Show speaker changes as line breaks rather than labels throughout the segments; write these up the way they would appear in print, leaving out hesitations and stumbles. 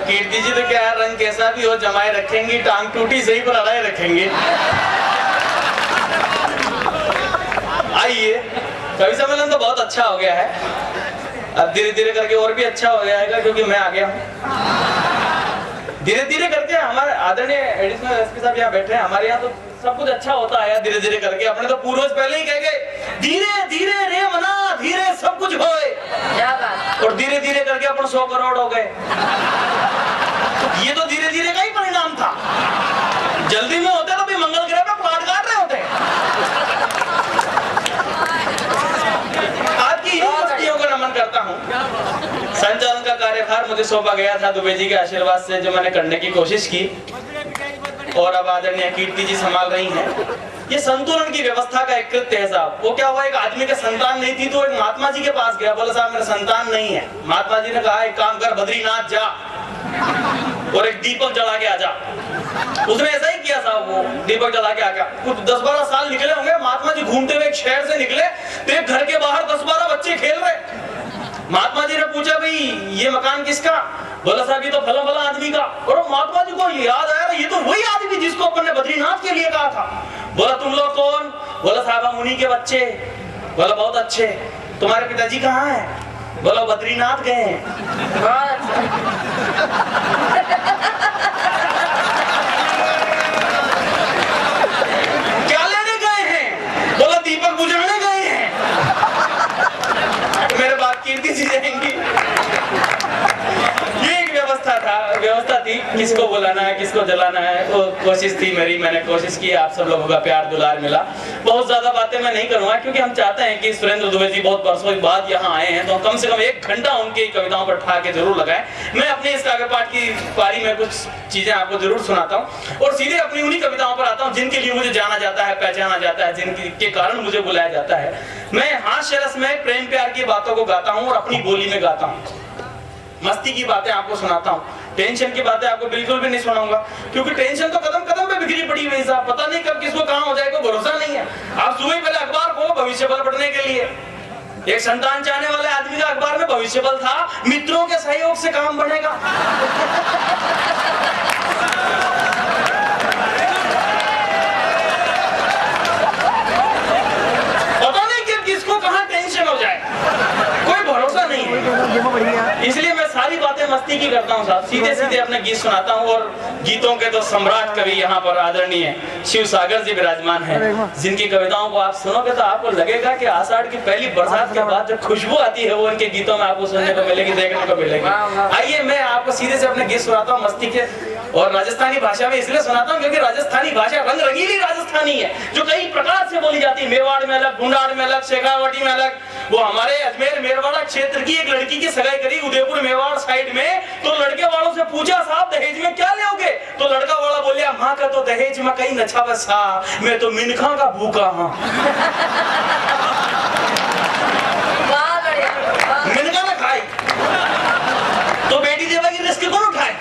कीर्ति जी तो क्या है, रंग कैसा भी हो जमाए रखेंगी, टांग टूटी सही पर अड़ाए रखेंगे। आइए, कवि सम्मेलन तो बहुत अच्छा हो गया है, अब धीरे धीरे करके और भी अच्छा हो जाएगा क्योंकि मैं आ गया हूँ। धीरे धीरे करके हमारे आदरणीय एडिशनल एसपी साहब यहाँ बैठे हैं, हमारे यहाँ तो सब कुछ अच्छा होता है धीरे धीरे करके। अपने तो पूर्वज पहले ही कह गए धीरे धीरे रे मना धीरे सब कुछ होए, और धीरे धीरे करके अपन 100 करोड़ हो गए। ये तो धीरे धीरे का ही परिणाम था, जल्दी में होते तो भी मंगल ग्रह पे प्लाट काट रहे होते। आज की इन हस्तियों को नमन करता हूँ। संचालन का कार्यभार मुझे सौंपा गया था दुबे जी के आशीर्वाद से, जो मैंने करने की कोशिश की, और अब आदरणीय कीर्ति जी संभाल रही हैं। ये संतुलन की व्यवस्था का एक कृत्य है साहब। वो क्या हुआ, एक आदमी के संतान नहीं थी तो एक महात्मा जी के पास गया, बोला साहब मेरे संतान नहीं है। महात्मा जी ने कहा एक काम कर, बद्रीनाथ जा और एक दीपक जला के आजा। उसने ऐसा ही किया साहब, वो दीपक जला के आ गया। कुछ 10-12 साल निकले होंगे, महात्मा जी घूमते हुए एक शहर से निकले तो एक घर के बाहर 10-12 बच्चे खेल रहे। महात्मा जी ने पूछा भाई ये मकान किसका? बोला साहब ये तो फला फला आदमी का। और महात्मा जी को याद आया ये तो वही आदमी जिसको अपन ने बद्रीनाथ के लिए कहा था। बोला तुम लोग कौन? बोला साहब हम उन्हीं के बच्चे। बोला बहुत अच्छे, तुम्हारे पिताजी कहाँ हैं? बोला बद्रीनाथ गए हैं। क्या लेने गए हैं? बोला दीपक बुझाने गए हैं। मेरे बात कीर्ति जी जाएंगी। ये एक व्यवस्था थी, किसको बुलाना है किसको जलाना है, वो कोशिश थी मेरी, मैंने कोशिश की, आप सब लोगों का प्यार दुलार मिला। बहुत ज्यादा बातें मैं नहीं करूंगा क्योंकि हम चाहते हैं कि सुरेंद्र दुबे जी बहुत वर्षों के बाद यहाँ आए हैं तो कम से कम 1 घंटा उनकी कविताओं पर ठा जरूर लगाएं। मैं अपने इस काव्य पाठ की पारी में कुछ चीजें आपको जरूर सुनाता हूँ और सीधे अपनी उन्हीं कविताओं पर आता हूँ जिनके लिए मुझे जाना जाता है, पहचाना जाता है, जिनके कारण मुझे बुलाया जाता है। मैं हास्य रस में प्रेम प्यार की बातों को गाता हूँ और अपनी बोली में गाता हूँ। मस्ती की बातें आपको सुनाता हूँ, टेंशन की बातें आपको बिल्कुल भी नहीं सुनाऊंगा क्योंकि टेंशन तो कदम कदम पे बिखरी पड़ी हुई साहब, पता नहीं कब किसको कहाँ हो जाएगा, भरोसा नहीं है। आप सुबह पहले अखबार खोलो भविष्य बल पढ़ने के लिए। एक संतान चाहने वाले आदमी का अखबार में भविष्य बल था, मित्रों के सहयोग से काम बनेगा। पता नहीं कि किसको कहाँ टेंशन हो जाए, कोई भरोसा नहीं है। इसलिए मैं सारी बातें मस्ती की करता हूँ साहब, सीधे सीधे अपने गीत सुनाता हूँ। और गीतों के तो सम्राट कवि यहाँ पर आदरणीय शिव सागर जी विराजमान हैं, जिनकी कविताओं को आप सुनोगे तो आपको लगेगा कि आषाढ़ की पहली बरसात के बाद जो खुशबू आती है वो इनके गीतों में आपको सुनने को मिलेगी, देखने को मिलेगी। आइए मैं आपको सीधे से अपने गीत सुनाता हूँ मस्ती के, और राजस्थानी भाषा में इसलिए सुनाता हूँ क्योंकि राजस्थानी भाषा रंग रंगीली राजस्थानी है जो कई प्रकार से बोली जाती है। मेवाड़ में अलग, गुंडाड़ में अलग, शेखावाटी में अलग। वो हमारे अजमेर मेरवाड़ा क्षेत्र की एक लड़की की सगाई करी उदयपुर मेवाड़ साइड में, तो लड़के वालों से पूछा साहब दहेज में क्या लोगे? तो लड़का वाला बोलिया माँ का तो दहेज में कहीं नछा बसा, मैं तो मिनखा का भूखा हाँ। मिनखा ना खाई तो बेटी देवा की रिस्क कौन उठाए?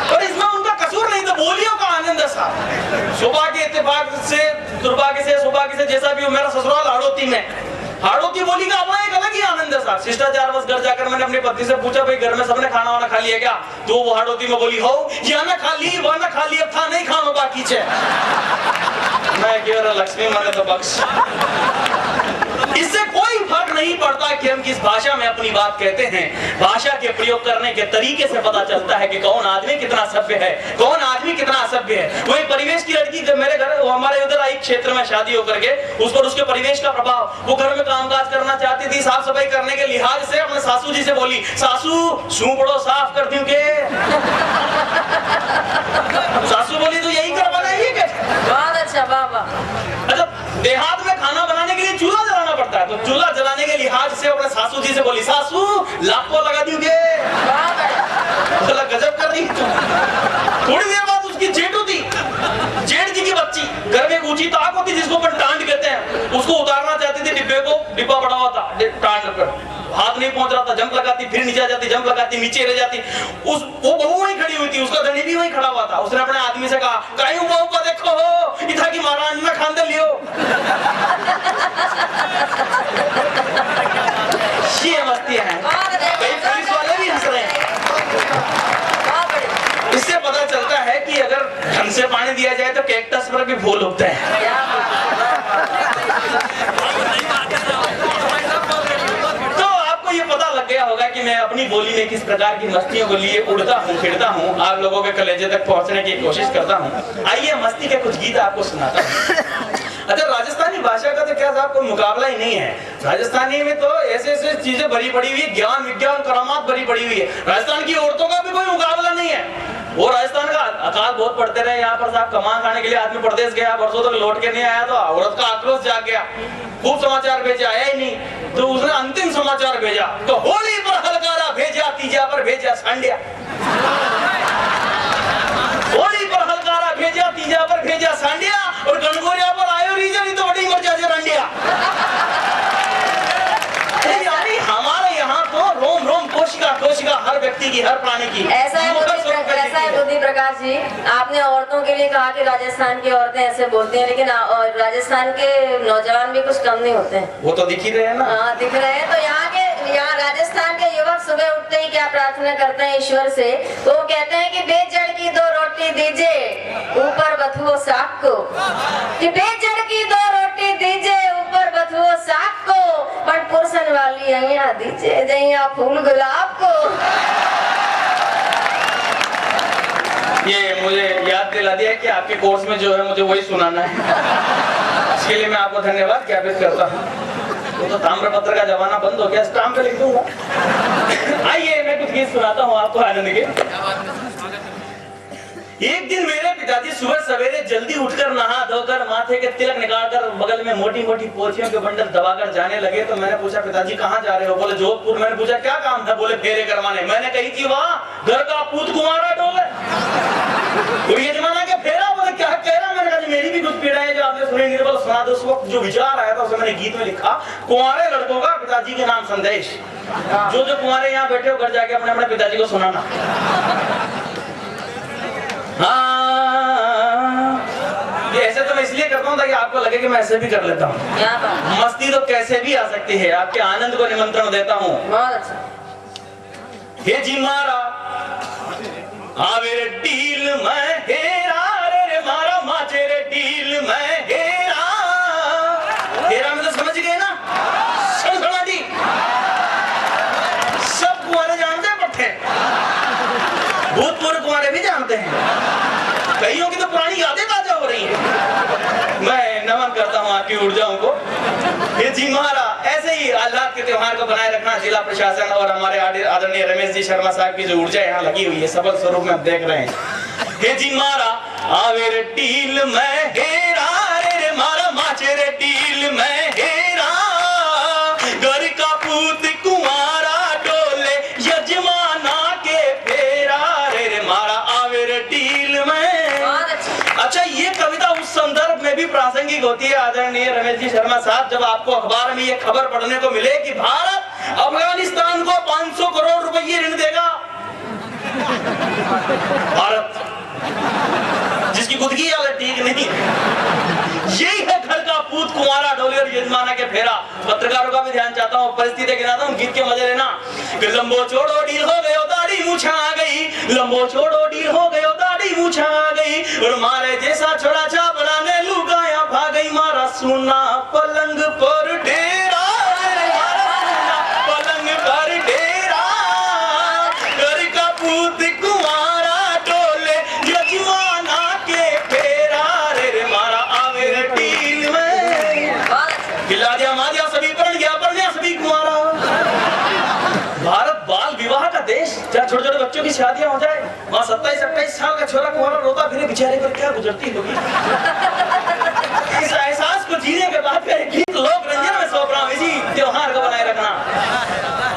और इसमें उनका कसूर नहीं, तो बोलियों का आनंद है साहब। सुबह के इत्तेफाक से दुर्भाग्य से सौभाग्य से जैसा भी हो, मेरा ससुराल हाड़ौती में, हाड़ौती बोली का अपना एक अलग ही आनंद है साहब। शिष्टाचार बस घर जाकर मैंने अपनी पत्नी से पूछा भाई घर में सबने खाना वाना खा लिया क्या? तो वो हाड़ौती में बोली हो या ना खा ली वह ना खा ली, अब था नहीं खानो बाकी छे। मैं कह रहा लक्ष्मी माने तो बख्श। इससे कोई फर्क नहीं पड़ता कि हम किस भाषा में अपनी बात कहते हैं, भाषा के प्रयोग करने के तरीके से पता चलता है कि कौन आदमी कितना सभ्य है, कौन आदमी कितना असभ्य है। वही परिवेश की लड़की मेरे घर, वो हमारे उधर आई क्षेत्र में शादी होकर के, उस पर उसके परिवेश का प्रभाव, वो घर में कामकाज करना चाहती थी, साफ सफाई करने के लिहाज से अपने सासू जी से बोली सासू सूपड़ो साफ कर दूं के? सासू बोली तो यही कर बनाइए क्या? बहुत अच्छा बाबा। अच्छा देहात में खाना बनाने के लिए चूल्हा जलाना पड़ता है, तो चूल्हा जलाने के लिहाज से अपने सासू जी से बोली सासू लापो लगा दूंगे? बोला गजब कर रही। थोड़ी देर बाद उसकी जेठ होती, जेठ जी की बच्ची, घर में एक ऊंची ताक होती जिसको अपन टांड कहते हैं, उसको उतारना चाहती थी डिब्बे को, डिब्बा पड़ा हुआ था, टांड पर हाथ नहीं पहुंच रहा था, जंप लगाती, फिर नीचे आ जाती, जंप लगाती, नीचे रह जाती। वो बहू वहीं खड़ी हुई थी, उसका धनी भी वहीं खड़ा हुआ था। उसने अपने आदमी से कहा कहीं बहू को देखो हो इधर की महाराज में खान दे लियो। ये मस्ती है, कई पुलिस वाले भी हंस रहे हैं। ढंग से पानी दिया जाए तो कैक्टस पर भी फूल उगते हैं। तो आपको ये पता लग गया होगा कि मैं अपनी बोली में किस प्रकार की मस्तियों को लिए उड़ता हूँ, खिड़ता हूँ, आप लोगों के कलेजे तक पहुँचने की कोशिश करता हूँ। आइए मस्ती के कुछ गीत आपको सुनाता हूँ। अच्छा, राजस्थानी भाषा का तो क्या साहब कोई मुकाबला ही नहीं है। राजस्थानी में तो ऐसे ऐसे चीजें भरी पड़ी हुई है, ज्ञान विज्ञान करामात भरी पड़ी हुई है। राजस्थान की औरतों का भी कोई मुकाबला नहीं है। वो राजस्थान का अकाल बहुत पढ़ते रहे यहाँ पर साहब, कमा खाने के लिए आदमी प्रदेश गया, वर्षों तक लौट के नहीं आया, तो औरत का आक्रोश जाग गया, खूब समाचार भेजा, आया ही नहीं। तो उसने अंतिम समाचार भेजा, तो होली पर हलकारा भेजा, तीजा पर भेजा सांडिया। होली पर हलकारा भेजा, तीजा पर भेजा सांडिया, और गणगोरिया पर आयो रीजन तो बड़ी मर जाजे रंडिया। हमारे यहाँ तो रोम रोम कोशिका कोशिका हर व्यक्ति की, हर प्राणी की।
ऐसा है मोदी प्रकाश जी, आपने औरतों के लिए कहा कि राजस्थान की औरतें ऐसे बोलती हैं, लेकिन राजस्थान के नौजवान भी कुछ कम नहीं होते हैं।
वो तो दिख ही रहे हैं ना। हाँ,
दिख रहे हैं। तो यहाँ राजस्थान के युवक सुबह उठते ही क्या प्रार्थना करते हैं ईश्वर से? वो कहते हैं कि बेजड़ की 2 रोटी दीजिए, ऊपर बथुओ साग को। कि बेजड़ की 2 रोटी दीजिए, ऊपर बथुओ साग को, पर पुरसन वाली यहाँ दीजिए, जैया फूल गुलाब को।
ये मुझे याद दिला दिया कि आपके कोर्स में जो है मुझे वही सुनाना है। इसके लिए मैं आपको धन्यवाद ज्ञापित करता हूँ। वो तो ताम्रपत्र का जमाना बंद हो गया, स्टाम्प पे लिख दूंगा। आइए मैं कुछ गीत सुनाता हूँ आपको आनंद के। एक दिन मेरे पिताजी सुबह सवेरे जल्दी उठकर नहा धोकर माथे के तिलक निकालकर बगल में मोटी मोटी पोथियों के बंडल दबाकर जाने लगे। तो मैंने पूछा, पिताजी कहाँ जा रहे हो? बोले जोधपुर। मैंने पूछा क्या काम था? बोले फेरे करवाने। मैंने कही थी वहाँ घर का पूत कुंवारा डोले, कोई यजमाना के फेरा। बोले क्या कह रहा? मैंने कहा मेरी भी कुछ पीड़ा है जो आपने सुनेंगे। बोले सुना दो। उस वक्त जो विचार आया था उसे मैंने गीत में लिखा, कुंवारे लड़कों का पिताजी के नाम संदेश। जो जो कुंवारे यहाँ बैठे हो घर जाके अपने अपने पिताजी को सुनाना। हाँ, ये ऐसे तो मैं इसलिए करता हूँ ताकि आपको लगे कि मैं ऐसे भी कर लेता हूँ। मस्ती तो कैसे भी आ सकती है। आपके आनंद को निमंत्रण देता हूँ। हे जी मारा आवे रे डील में हेरा रे मारा माचे रे डील में हेरा। हेरा में तो समझ गए ना? जी सब कुंवारे जानते हैं, पट्टे भूतपूर्व कुंवारे भी जानते हैं। कईयों की तो पुरानी यादें ताजा हो रही है। मैं नमन करता हूँ आपकी ऊर्जाओं को। ये जी महारा ऐसे ही आजाद के त्योहार को बनाए रखना जिला प्रशासन और हमारे आदरणीय रमेश जी शर्मा साहब की जो ऊर्जा यहाँ लगी हुई है सबल स्वरूप में आप देख रहे हैं। हे जी मारा आवे रे टील में हेरा रे मारा माचे रे टील में हेरा। घर का पूत कुंवारा डोले यजमाना के फेरा रे मारा आवे रे टील में। अच्छा, ये कविता उस संदर्भ में भी प्रासंगिक होती है आदरणीय रमेश जी शर्मा साहब, जब आपको अखबार में ये खबर पढ़ने को मिले कि भारत अफगानिस्तान को 500 करोड़ रुपए ऋण देगा। भारत जिसकी खुद की हालत ठीक नहीं, यही है घर का पूत कुंवारा डोले और यजमाना के फेरा। पत्रकारों का भी ध्यान चाहता हूँ, परिस्थिति गिनाता हूँ, गीत के मजे लेना। लंबो छोड़ो डील हो गयो दाढ़ी मूछा आ गई, लंबो छोड़ो डील हो गयो दाढ़ी मूछा आ गई, और मारे जैसा छोड़ा छापड़ा ने लुगाया भाग गई। मारा सुना पलंग पर डेरा, पलंग पर डेरा, घर का पूत कुंवारा डोले यजमाना के फेरा रे मारा आवे रे टील में। गिला दिया मादिया सभी पढ़ गया पढ़ने सभी कुंवारा। भारत बाल विवाह का देश, जहाँ छोटे छोटे बच्चों की शादियां हो जाए, वहाँ 27-28 साल का छोरा कुंवारा रोता फिरे, बेचारे पर क्या गुजरती होगी। इस एहसास को जीने के बाद का एक गीत लोक रंजन में सौंप रहा हूँ, इसी त्योहार को बनाए रखना।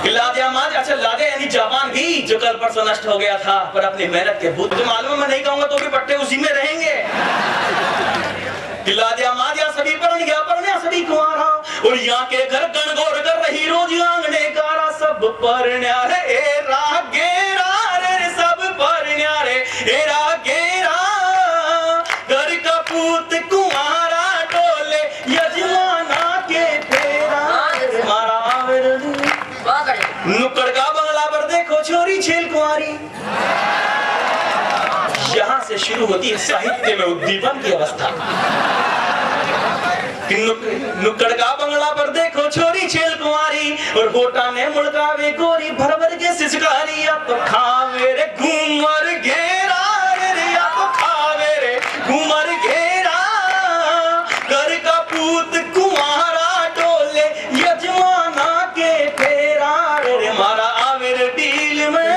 लादिया माज, अच्छा लादे यानी जापान भी जो कल परसों नष्ट हो गया था, पर अपनी मेहनत के भूत जो मालूम मैं नहीं कहूंगा तो भी पट्टे उसी में रहेंगे। लादिया मादिया सभी पढ़ गया पढ़ने सभी कुंवारा, और यहाँ के घर गणगौर कर रही रोज आंगने कारा। सब परण्या रे एरा गेरा रे, सब परण्या रे एरा गेरा, घर का पूत कुंवारा डोले यजमाना के फेरा मारा। नुक्कड़ का बंगला पर देखो छोरी छेल कुंवारी, यहाँ से शुरू होती है साहित्य में उद्दीपन की अवस्था। नुक्कड़ का बंगला पर देखो छोरी छेल कुमारी, और होटा ने मुड़कावे गोरी भर भर के सिसकारी। अब तो खावे रे घूमर घेरा रे, या तो खावे रे घूमर घेरा, घर का पूत कुमारा डोले यजमाना के फेरा रे, मारा आवे रे डील में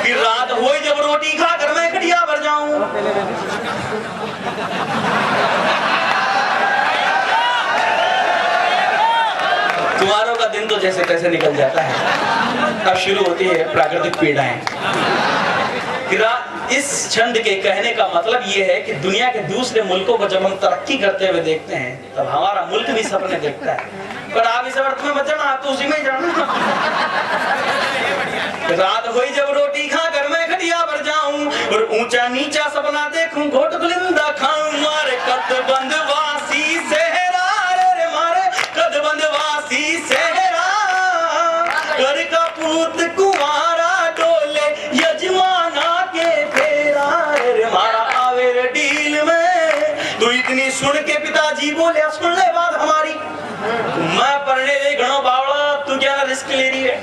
कि रात हो जब रोटी खाकर मैं खटिया पर जाऊं। कुमारों का दिन तो जैसे तैसे निकल जाता है। अब शुरू होती है प्राकृतिक पीड़ाएं। इस छंद के कहने का मतलब ये है कि दुनिया के दूसरे मुल्कों को जब हम तरक्की करते हुए देखते हैं तब हमारा मुल्क भी सपने देखता है, पर आप इस अर्थ में मत जाना, आप तो उसी में जाना। रात हुई जब रोटी खाकर मैं खटिया पर जाऊं, और ऊंचा नीचा सपना देखूं, घोट गुलिंदा खाऊं, मारे कद बंद वासी सेहरा रे, मारे कद बंद वासी सेहरा, घर का पूत कुमारा डोले यजमाना के फेरा रे, मारा आवे रे डील में। तो इतनी सुन के पिताजी बोले सुन ले बात हमारी, मैं पढ़ने दे घणो बावड़ा, तू क्या रिस्क ले रही है।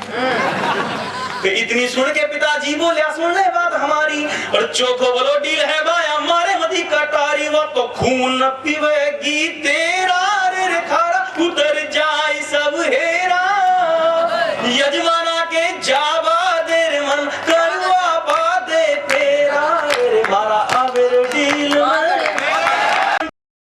इतनी सुन के पिताजी बोले सुन ले बात हमारी, और चोखो बोलो डील है बाया मारे मधी कटारी, वो तो खून पीवेगी तेरा